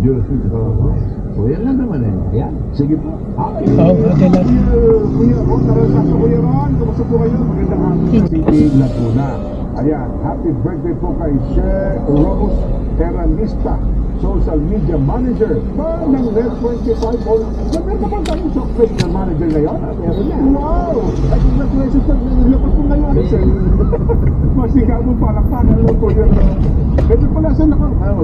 Jersey. So yan lang naman eh. Yan. Sige po. Kuya Ron, narasas sa Kuya Ron. Kamusta po kayo? Magandang hapon. City Laguna. Ayan, happy birthday po kay Sir Rose Teranista, Social Media Manager ng Net 25 All. Meron ka bang tayong social media manager ngayon? Meron na. Wow! Ay, congratulations sa nilapos ko ngayon. Masigaw mo palakpakan mo po yun. Ito pala sa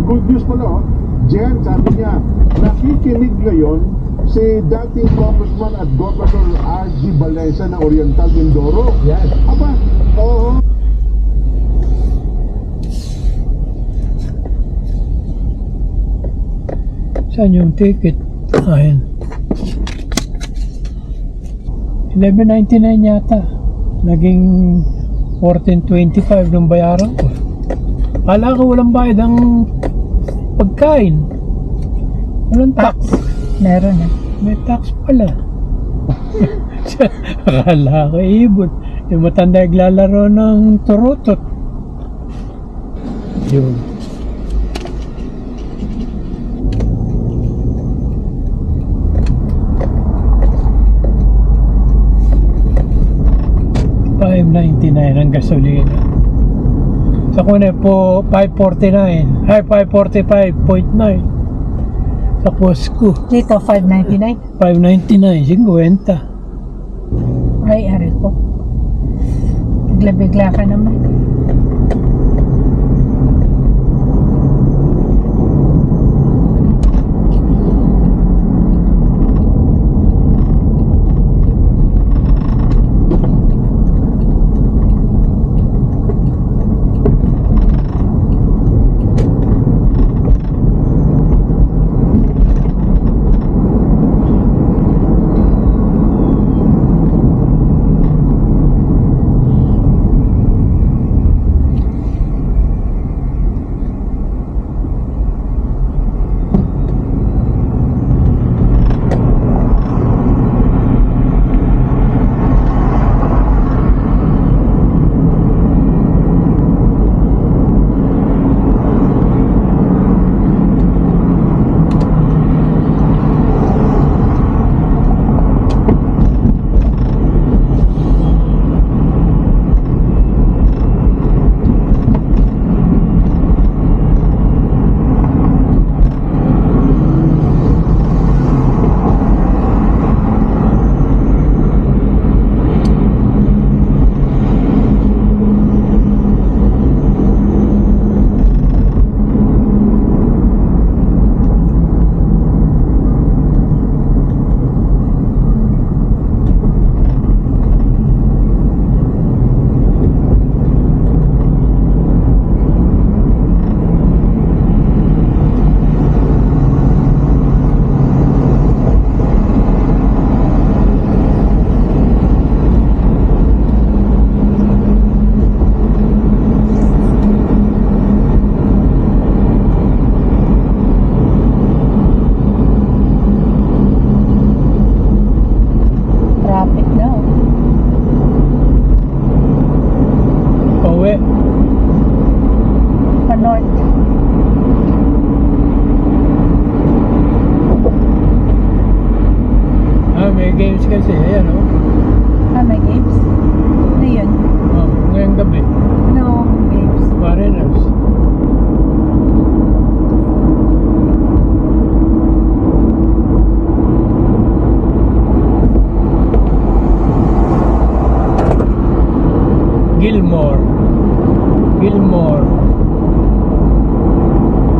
good news pala oh. Jen, sabi niya, nakikinig ngayon si dating Congressman at Governor R.G. Balesa ng Oriental Mindoro. Yes. Aba, oo. Saan yung ticket? Ayan. 11.99 yata. Naging 14.25 nung bayaran ko. Kala ko walang bayad ang pagkain. Walang tax. Meron eh. May tax pala. Akala ko ibon. Yung matanda naglalaro ng turutot. Yun. $5.99 ang gasolina. Sa kuna po 5.49. Ay 5.45.9. Sa Costco Dito, $5.99. 5.99, 50. Ay, ari ko. Bigla-bigla ka naman. games kasi, ayan o. May games? Ano yun? Oh, ngayong gabi. No, games. Mariners. Gilmore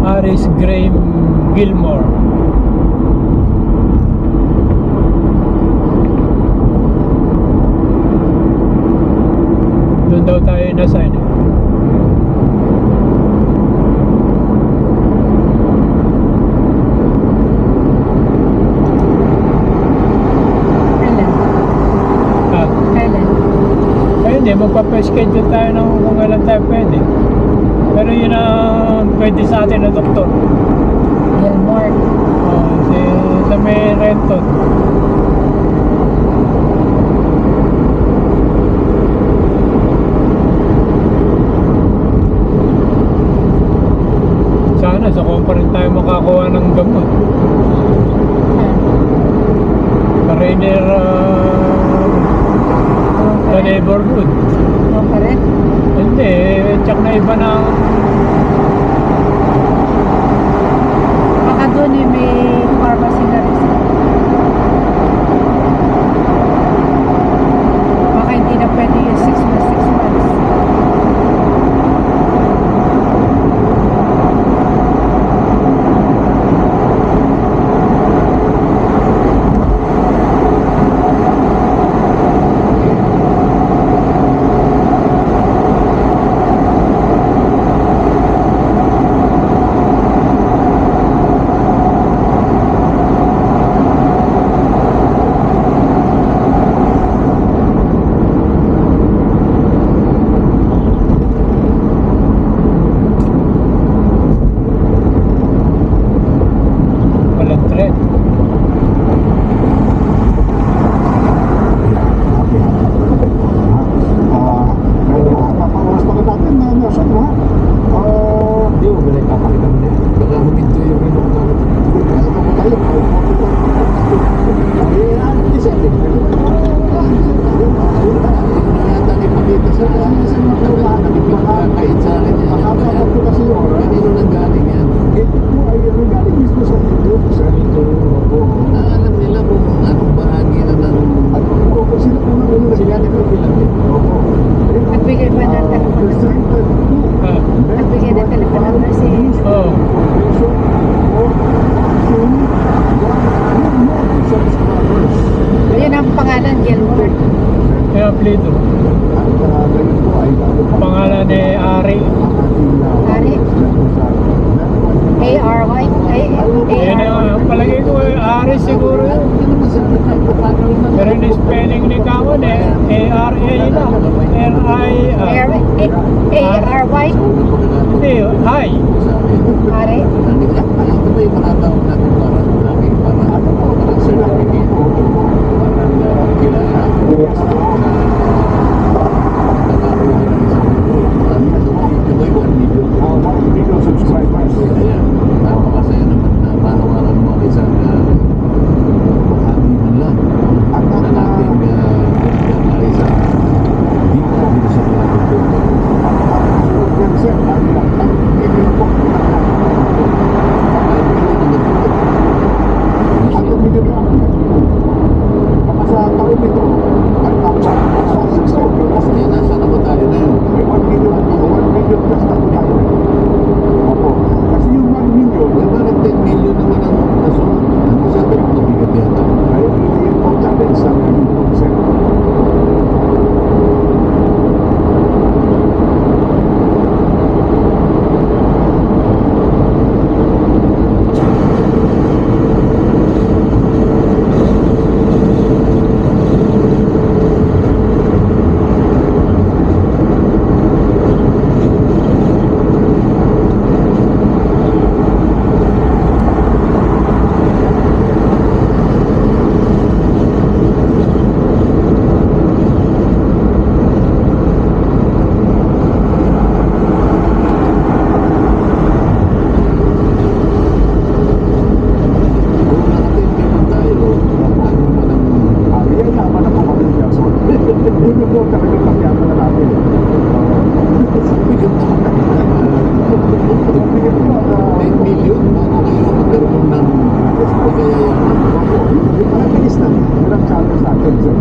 Harris Graham Gilmore. Doon daw tayo na-sign eh. Magpapaschedule tayo ng kung kailan tayo pwede. Pero yun ang pwede sa atin na doktor. Gilmore. Sa may Renton. Sana sa kumpara rin tayo makakuha ng gamot. neighborhood. No pa rin. Hindi, check na iba ng Baka doon eh, may pharmacy na rin sila. Baka hindi na pwede yung 6 months. walang threat. Papawas pa rin natin na nasa, ha? Hindi mo ba na ipapakita mo na yan? Baka huminto yung pinukong. Ano pa tayo? Kasi, Yata ipakita sa kahit sa akin yan. mahaba po kasi yung oras. Kanino nang galing yan? Ito po ay galing mismo sa YouTube, sa YouTube. Na alam nila kung anong bahagi na ng... At kung sila po nang ulo Sila di ba bilang din? Nagbigay ba ng telephone number? Ah, Nagbigay ng telephone number si... oh, Ayun ang pangalan, Gilmore. kaya plito. Pangalan ni Ari. Ari? A-R-Y? Yun ang palagay ko, Ari siguro yun. Pero yung spelling ni Kamon A-R-A lang. R-I, A-R-Y? hindi, I. Ari? Ito ba yung mga tao natin parang lagi parang certificate parang kilala nakakuli ng isang ito ba yung 1 million? Kaya napakasaya naman na mahawakan mo ang isang bahagi man lang na nating Larissa dito sa mga kultura. Kaya nasa naman tayo na yun. Kasi yung 1 million, Kaya bakit 10 million naman ang nasunod? Ano sa atin? Mabigat yata. ay yung pag-challenge sa 1%.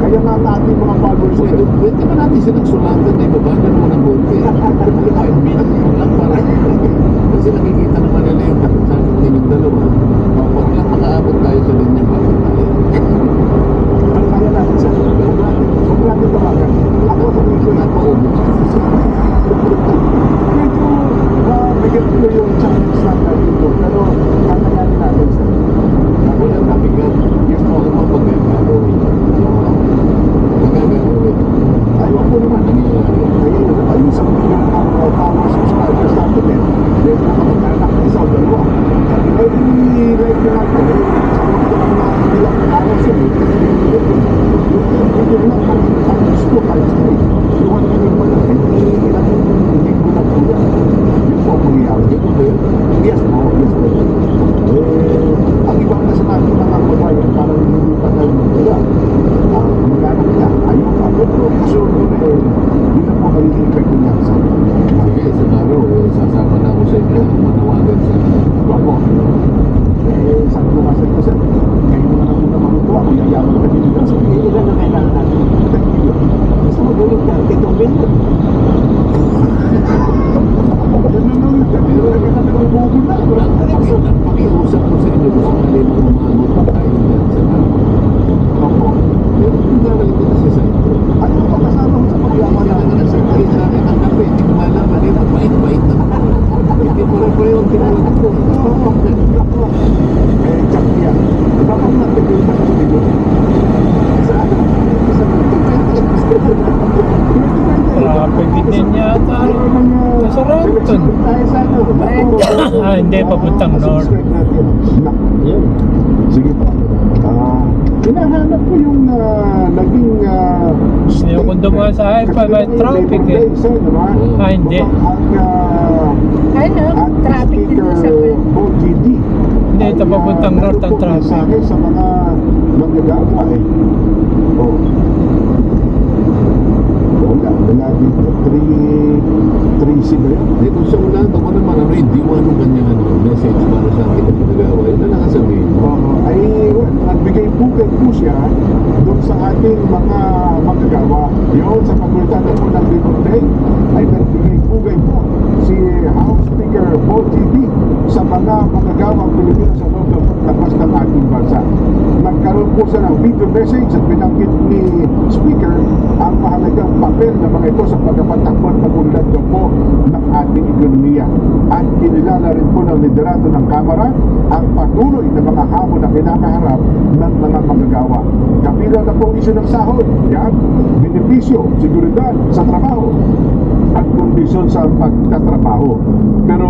Kaya nga ating mga followers Pwede, pwede ba natin silang sulatan na ibaba na naman ang konti? 5 million lang para kasi nakikita naman nila yung pagkakasakit nilang dalawa. Huwag lang makaabot tayo sa linyang bakit tayo. kaya natin sa huwag natin tawagan. Ako sa video na po. Medyo bigyan ko yung challenge natin dito. Pero kakayanin natin sa Wala nabigat. yes po. Ano ang pagkakagawin? Pagkakagawin. Ayaw po naman. Kaya yung sa video ang power subscribers natin eh. Then nakapagkanak na isa o dalawa. Every like na natin eh. Ilang araw siya eh. Yung lang ang gusto kahit sa eh. Yung ano yung mga hindi ko na po yan. Yun po ang mangyayari. Ito ba yun? Yes po, yes po. Ang ibang nasa natin ng mga kabayan parang hindi pa tayo magkaya. Ang mag-anak niya, ayaw ka. Pero kasunod ko na magiging epekto niyan sa Okay, sa araw, sasama na ako sa inyo. Manawagan sa Opo. Sabi ko kasi ko, sir, kayo naman ang muna mamutuwa kung yayaman ka dito. So, ilan na kailangan natin? 10 million. Gusto mo gawin ka, 10 million. Yan na lang, pero kailangan naman buko na. Pakiusap ko sa inyo, gusto nga rin umagot pa tayo dyan sa tama. Opo. Pero kung gagawin ko na si Saito, Ano ang kasama mo sa pagyaman wala natin? na nagsasalit sa akin ang kape, hindi ko malaman, eh, mabait-bait na ako. Hindi pare-pareho ang tinawag ko. Check niya. Bakit natin yung pagkakabilo? Saan? Traffic din yata. Sa Renton. Ah, hindi, papuntang north. Sige po. Hinahanap ko yung naging Yung kung dumaan sa highway, may traffic eh. Ah, hindi. Ano? Traffic din doon sa OGD. Hindi, ito papuntang north ang traffic. Sa mga manggagawa eh. Oh. Wala dito. 3C ba yun? Eh, kung sa ulan, ako naman, ano, hindi mo anong kanyang message para sa akin na pinagawa. Yun na nakasabihin mo. Ay nagbigay bukid po siya doon sa ating mga manggagawa. Yun, sa pagkulta na po ng Labor Day, ay nagbigay bukid po si House Speaker Bo TV sa mga manggagawang Pilipino sa loob ng labas ng ating bansa. Nagkaroon po siya ng video message at binanggit ni Speaker ang mahalagang papel ng mga ito sa pagpapatakbo at pag-unlad daw po ng ating ekonomiya. At kinilala rin po ng liderato ng Kamara ang patuloy na mga hamon na kinakaharap ng mga manggagawa. Kabilang na po isyu ng sahod, yan, benepisyo, seguridad sa trabaho, at kondisyon sa pagtatrabaho. Pero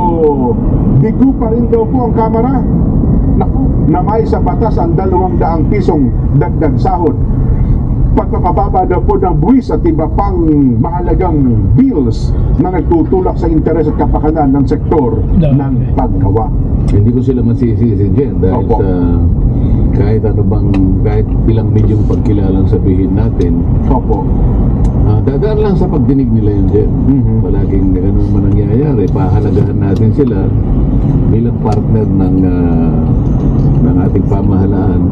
bigo pa rin daw po ang Kamara na may sa batas ang 200 pisong dagdag sahod. Pagpapababa daw po ng buwis at iba pang mahalagang bills na nagtutulak sa interes at kapakanan ng sektor ng paggawa. Hindi ko sila masisisi dyan dahil Opo. sa kahit bilang medyong pagkilalang sabihin natin, Opo. dadaan lang sa pagdinig nila yun dyan. Palaging ganun man nangyayari, pahalagahan natin sila bilang partner ng ating pamahalaan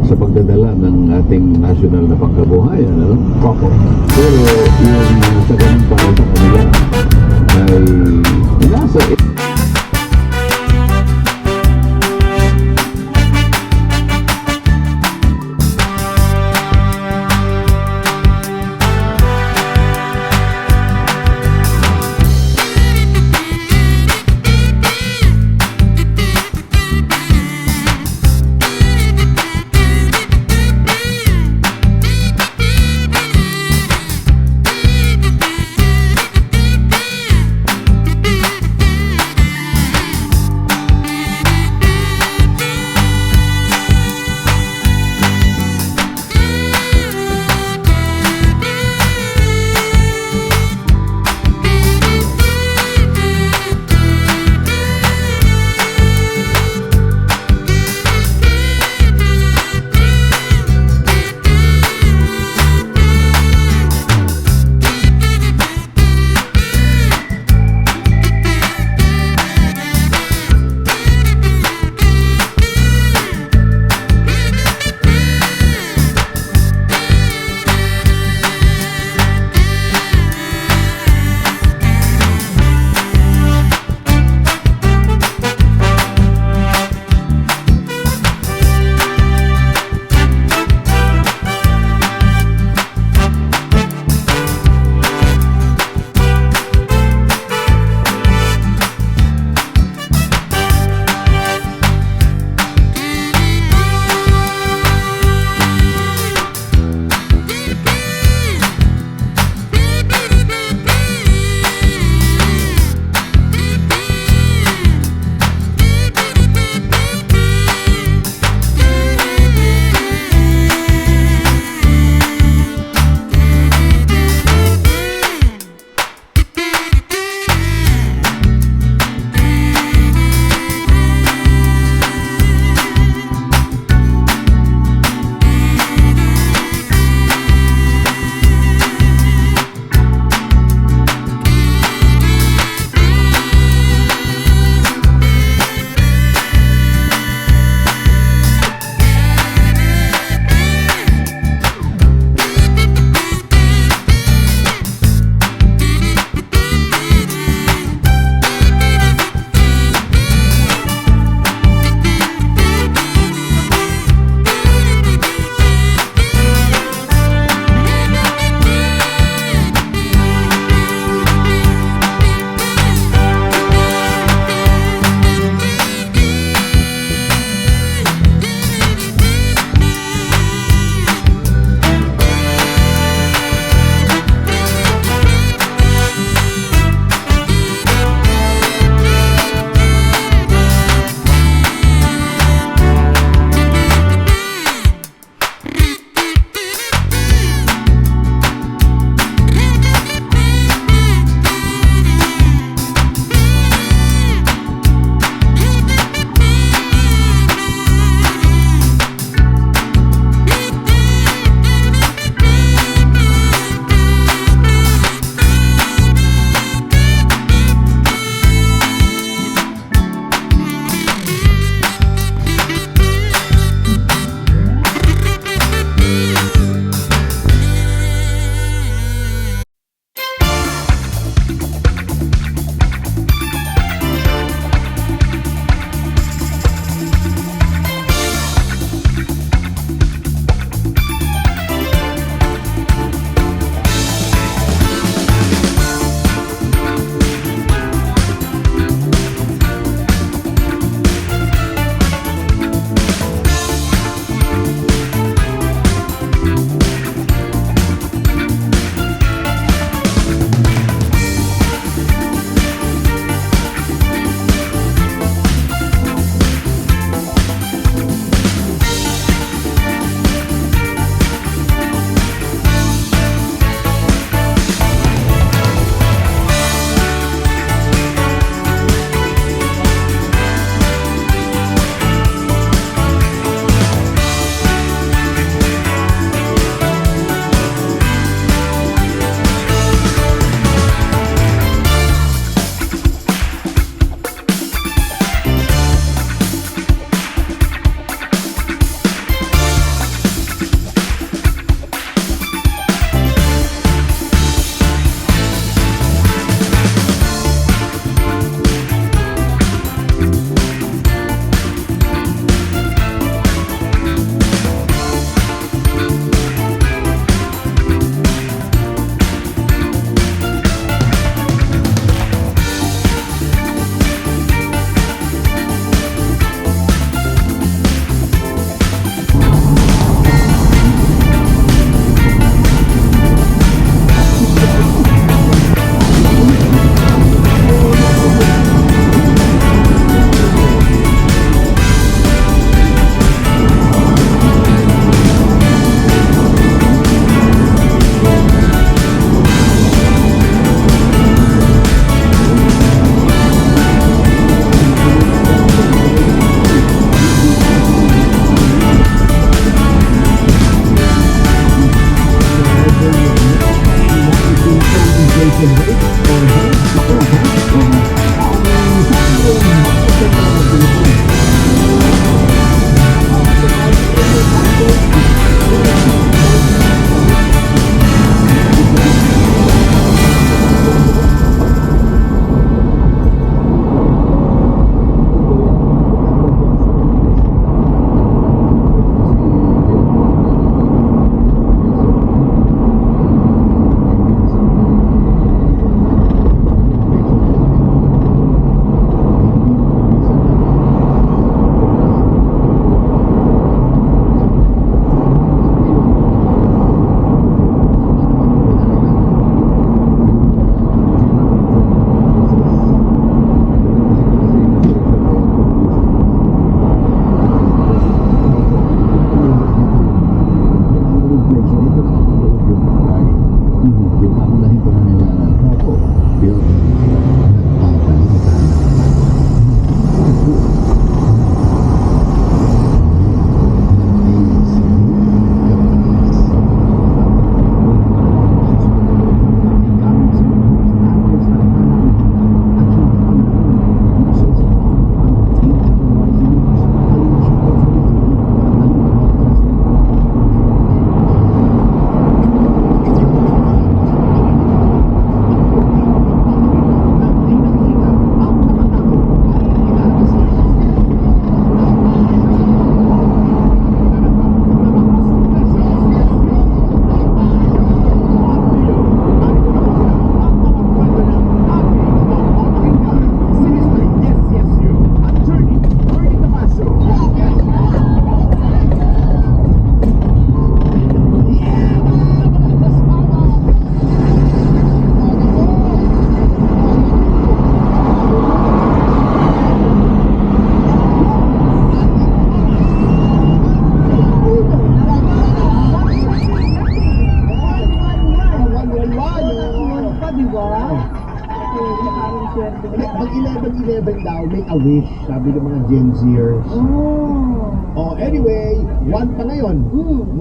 sa pagdadala ng ating national na pangkabuhayan, ano? Opo. Pero yung sa ganun para sa kanila ay nasa Pag 11-11 daw, make a wish, sabi ng mga Gen Zers. Oh, anyway, 1 pa ngayon. 1,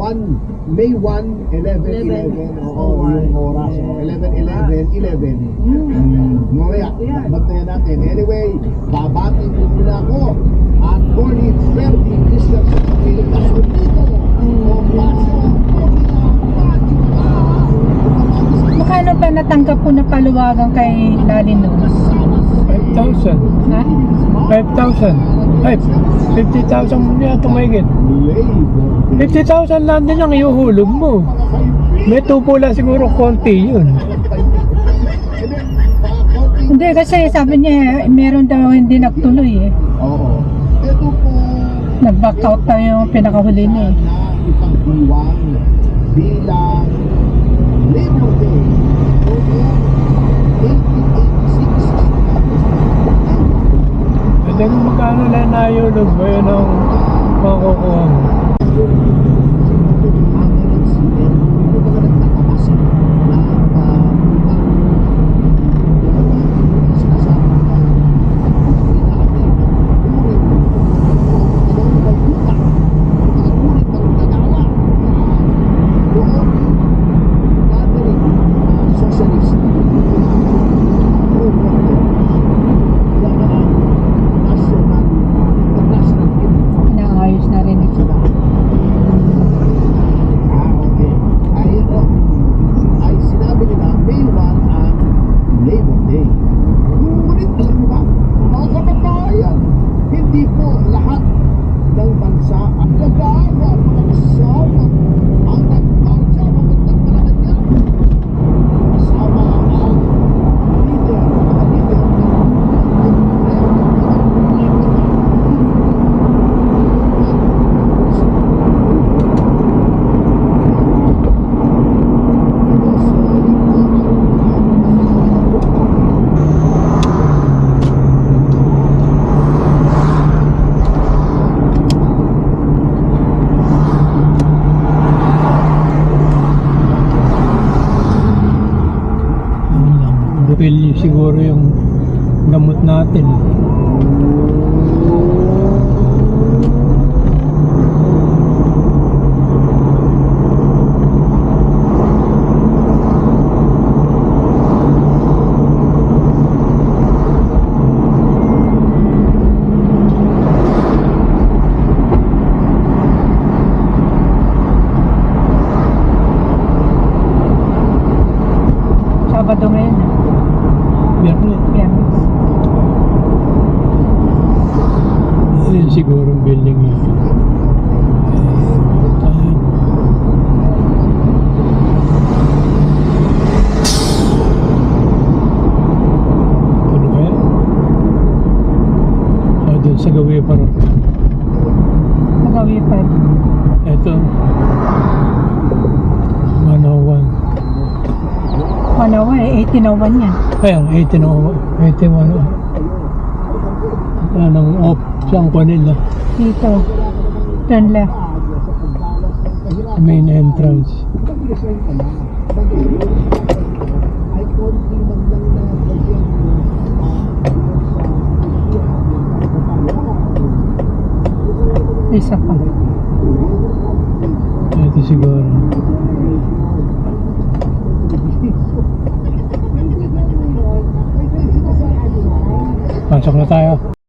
May 1, 11-11. Oo, yung oras. 11-11-11. Mamaya, bantayan natin. Anyway, babati po muna ako. Attorney Ferdy Christian sa Pilipinas. Dito, Magkano pa natanggap po na paluwagan kay Lali noon? 5,000. Ha? 5,000. Ay, 50,000 mo niya tumigit. 50,000 lang din ang iuhulog mo. May tupo lang siguro konti yun. Hindi kasi sabi niya meron daw hindi nagtuloy eh. Oo. Ito po, Nag-back out daw yung pinakahuli niya eh. na ipagdiwang bilang Labor Day noong 1886. Pwede kung magkano lang naiulog mo yun ang makukuha mo. Inaayos na rin ito. Ay sinabi nila May 1 ang Labor Day. Ngunit alam mo ba, mga kababayan, hindi po lahat ng bansa ang nagawa mga kasama ang nagbansa magandang Malacanang. Kasama ang leader, mga leader Bukil siguro yung gamot natin. Sabado ngayon. Biyernes. Biyernes. Yun siguro ang building niya. Ayun. Ano kaya? Doon sa gawi pa rin. Magawi pa. Ito. 101. Ano eh, 1801 yan. Ayan, 81. Anong off siyang ko nila. Dito. Turn left. Main entrance. ay konti man lang na bagyan Isa pa. Ito siguro. Pasok na tayo.